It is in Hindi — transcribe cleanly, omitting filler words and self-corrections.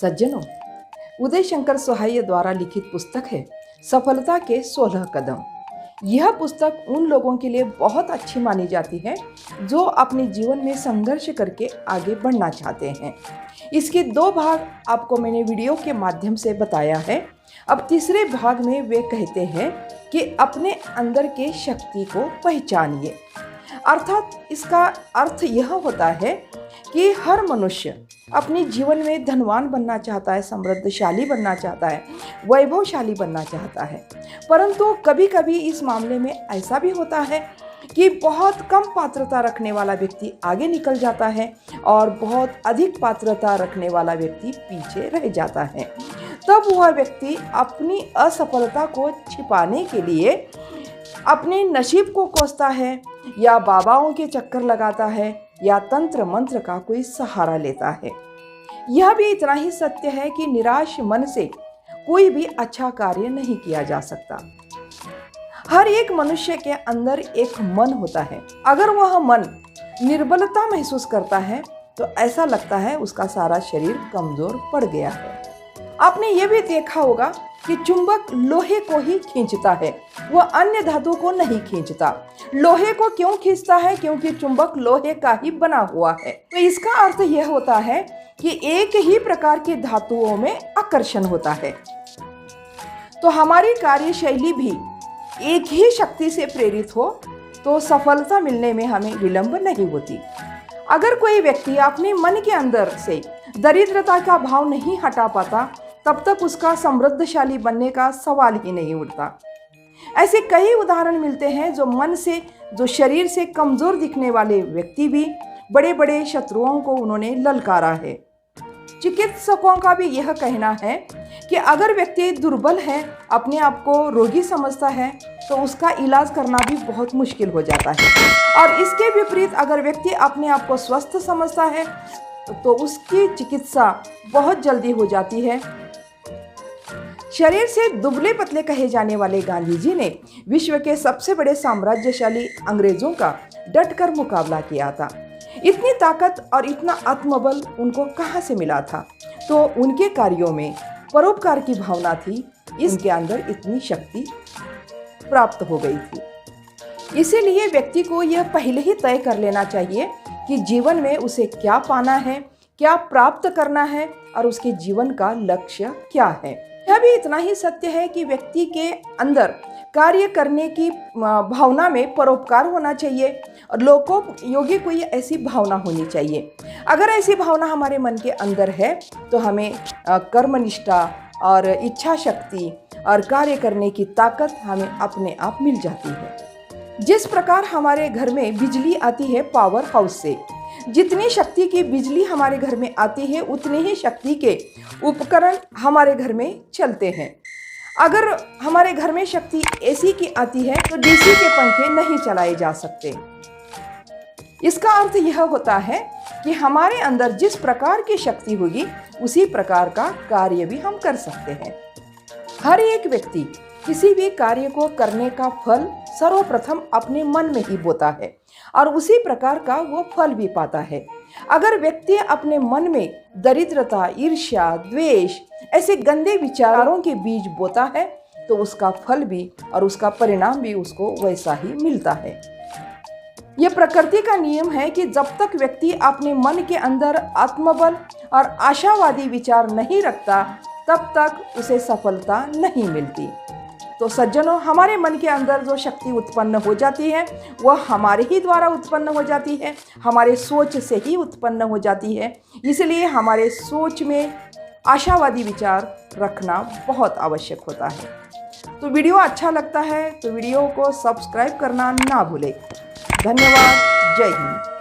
सज्जनों, उदय शंकर सहाय द्वारा लिखित पुस्तक है सफलता के 16 कदम। यह पुस्तक उन लोगों के लिए बहुत अच्छी मानी जाती है जो अपने जीवन में संघर्ष करके आगे बढ़ना चाहते हैं। इसके 2 भाग आपको मैंने वीडियो के माध्यम से बताया है। अब तीसरे भाग में वे कहते हैं कि अपने अंदर के शक्ति को पहचानिए। अर्थात इसका अर्थ यह होता है कि हर मनुष्य अपने जीवन में धनवान बनना चाहता है, समृद्धशाली बनना चाहता है, वैभवशाली बनना चाहता है। परंतु कभी कभी इस मामले में ऐसा भी होता है कि बहुत कम पात्रता रखने वाला व्यक्ति आगे निकल जाता है और बहुत अधिक पात्रता रखने वाला व्यक्ति पीछे रह जाता है। तब वह व्यक्ति अपनी असफलता को छिपाने के लिए अपने नसीब को कोसता है या बाबाओं के चक्कर लगाता है या तंत्र मंत्र का कोई सहारा लेता है। यह भी इतना ही सत्य है कि निराश मन से कोई भी अच्छा कार्य नहीं किया जा सकता। हर एक मनुष्य के अंदर एक मन होता है। अगर वह मन निर्बलता महसूस करता है तो ऐसा लगता है उसका सारा शरीर कमजोर पड़ गया है। आपने ये भी देखा होगा कि चुंबक लोहे को ही खींचता है, वह अन्य धातु को नहीं खींचता। लोहे को क्यों खींचता है? क्योंकि चुंबक लोहे का ही बना हुआ है। तो इसका अर्थ यह होता है कि एक ही प्रकार की धातुओं में आकर्षण होता है। तो हमारी कार्यशैली भी एक ही शक्ति से प्रेरित हो तो सफलता मिलने में हमें विलंब नहीं होती। अगर कोई व्यक्ति अपने मन के अंदर से दरिद्रता का भाव नहीं हटा पाता तब तक उसका समृद्धशाली बनने का सवाल ही नहीं उठता। ऐसे कई उदाहरण मिलते हैं जो शरीर से कमजोर दिखने वाले व्यक्ति भी बड़े बड़े शत्रुओं को उन्होंने ललकारा है। चिकित्सकों का भी यह कहना है कि अगर व्यक्ति दुर्बल है, अपने आप को रोगी समझता है तो उसका इलाज करना भी बहुत मुश्किल हो जाता है। और इसके विपरीत अगर व्यक्ति अपने आप को स्वस्थ समझता है तो उसकी चिकित्सा बहुत जल्दी हो जाती है। शरीर से दुबले पतले कहे जाने वाले गांधी जी ने विश्व के सबसे बड़े साम्राज्यशाली अंग्रेजों का डटकर मुकाबला किया था। इतनी ताकत और इतना आत्मबल उनको कहाँ से मिला था? तो उनके कार्यों में परोपकार की भावना थी, इनके अंदर इतनी शक्ति प्राप्त हो गई थी। इसीलिए व्यक्ति को यह पहले ही तय कर लेना चाहिए कि जीवन में उसे क्या पाना है, क्या प्राप्त करना है और उसके जीवन का लक्ष्य क्या है। यह भी इतना ही सत्य है कि व्यक्ति के अंदर कार्य करने की भावना में परोपकार होना चाहिए और लोकोपयोगी कोई ऐसी भावना होनी चाहिए। अगर ऐसी भावना हमारे मन के अंदर है तो हमें कर्मनिष्ठा और इच्छा शक्ति और कार्य करने की ताकत हमें अपने आप मिल जाती है। जिस प्रकार हमारे घर में बिजली आती है पावर हाउस से, जितनी शक्ति की बिजली हमारे घर में आती है उतनी ही शक्ति के उपकरण हमारे घर में चलते हैं। अगर हमारे घर में शक्ति एसी की आती है तो डीसी के पंखे नहीं चलाए जा सकते। इसका अर्थ यह होता है कि हमारे अंदर जिस प्रकार की शक्ति होगी उसी प्रकार का कार्य भी हम कर सकते हैं। हर एक व्यक्ति किसी भी कार्य को करने का फल सर्वप्रथम अपने मन में ही बोता है और उसी प्रकार का वो फल भी पाता है। अगर व्यक्ति अपने मन में दरिद्रता, ईर्ष्या, द्वेष ऐसे गंदे विचारों के बीज बोता है तो उसका फल भी और उसका परिणाम भी उसको वैसा ही मिलता है। यह प्रकृति का नियम है कि जब तक व्यक्ति अपने मन के अंदर आत्मबल और आशावादी विचार नहीं रखता तब तक उसे सफलता नहीं मिलती। तो सज्जनों, हमारे मन के अंदर जो शक्ति उत्पन्न हो जाती है वह हमारे ही द्वारा उत्पन्न हो जाती है, हमारे सोच से ही उत्पन्न हो जाती है। इसलिए हमारे सोच में आशावादी विचार रखना बहुत आवश्यक होता है। तो वीडियो अच्छा लगता है तो वीडियो को सब्सक्राइब करना ना भूलें। धन्यवाद। जय हिंद।